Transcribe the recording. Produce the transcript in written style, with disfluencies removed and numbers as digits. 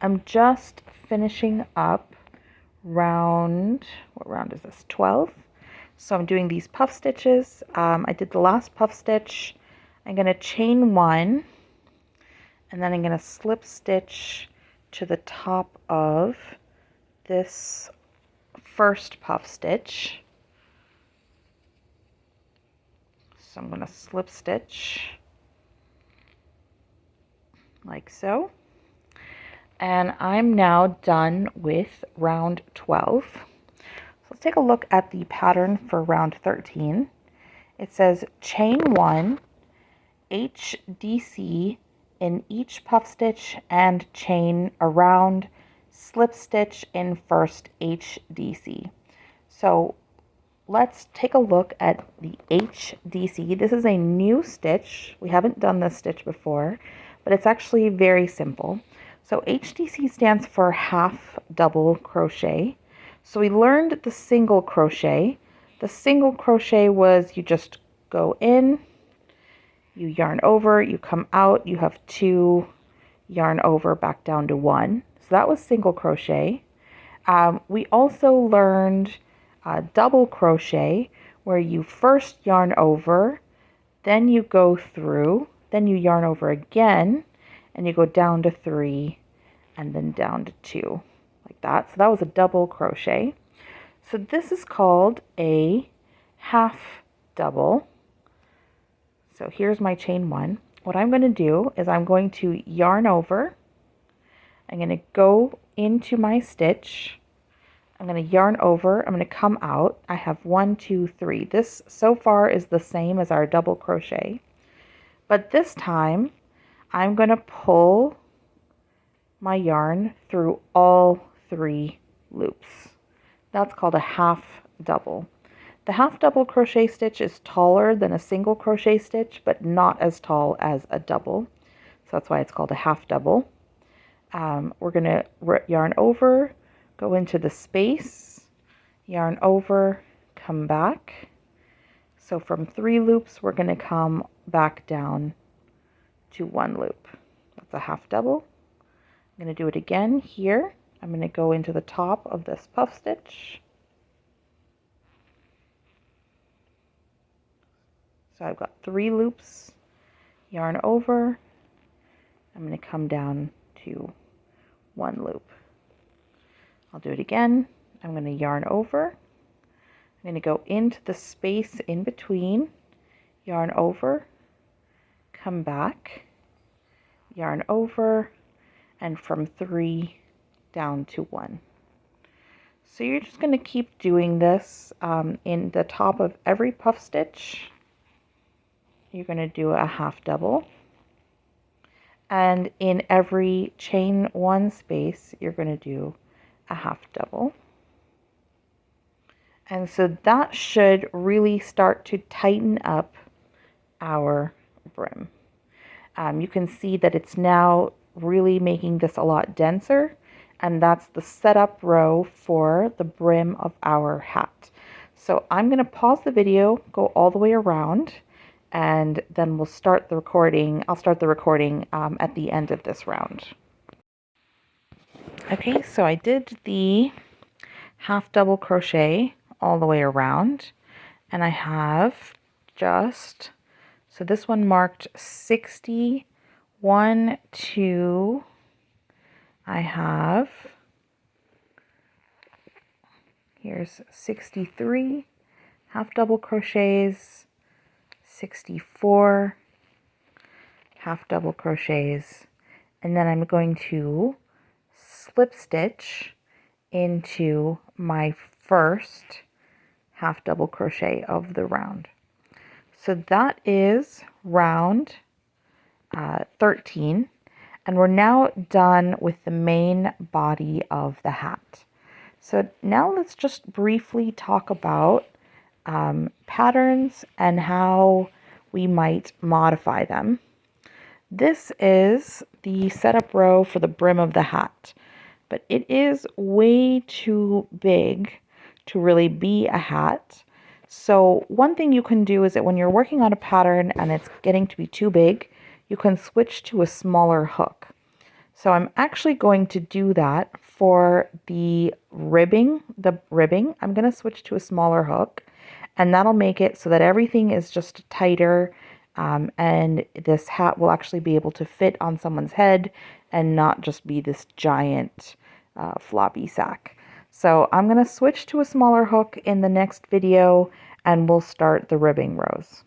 I'm just finishing up round, what round is this? 12. So I'm doing these puff stitches. I did the last puff stitch. I'm going to chain one, and then I'm going to slip stitch to the top of this first puff stitch. So I'm going to slip stitch like so. And I'm now done with round 12. So let's take a look at the pattern for round 13. It says chain 1, HDC in each puff stitch and chain around, slip stitch in first HDC. So let's take a look at the HDC. This is a new stitch. We haven't done this stitch before, but it's actually very simple. So HDC stands for half double crochet. So we learned the single crochet. The single crochet was you just go in, you yarn over, you come out, you have 2, yarn over, back down to 1. So that was single crochet. We also learned double crochet, where you first yarn over, then you go through, then you yarn over again, and you go down to 3 and then down to 2, like that. So that was a double crochet. So this is called a half double. So here's my chain 1. What I'm going to do is I'm going to yarn over. I'm going to go into my stitch. I'm going to yarn over. I'm going to come out. I have 1, 2, 3. This so far is the same as our double crochet. But this time I'm going to pull my yarn through all 3 loops. That's called a half double. The half double crochet stitch is taller than a single crochet stitch, but not as tall as a double. So that's why it's called a half double. We're going to yarn over, go into the space, yarn over, come back. So from 3 loops, we're going to come back down to 1 loop. That's a half double. I'm going to do it again here. I'm going to go into the top of this puff stitch. So I've got 3 loops, yarn over, I'm going to come down to 1 loop. I'll do it again. I'm going to yarn over, I'm going to go into the space in between, yarn over, come back, yarn over, and from 3 down to 1. So you're just going to keep doing this in the top of every puff stitch. You're going to do a half double, and in every chain 1 space you're going to do a half double. And so that should really start to tighten up our brim. You can see that it's now really making this a lot denser, and that's the setup row for the brim of our hat. So I'm going to pause the video, go all the way around, and then we'll start the recording. I'll start the recording at the end of this round. Okay, so I did the half double crochet all the way around, and I have just, so this one marked 60, 1, 2, I have, here's 63 half double crochets, 64 half double crochets, and then I'm going to slip stitch into my first half double crochet of the round. So that is round 13, and we're now done with the main body of the hat. So now let's just briefly talk about patterns and how we might modify them. This is the setup row for the brim of the hat, but it is way too big to really be a hat. So one thing you can do is that when you're working on a pattern and it's getting to be too big, you can switch to a smaller hook. So I'm actually going to do that for the ribbing. I'm going to switch to a smaller hook, and that'll make it so that everything is just tighter, and this hat will actually be able to fit on someone's head and not just be this giant floppy sack. So I'm going to switch to a smaller hook in the next video, and we'll start the ribbing rows.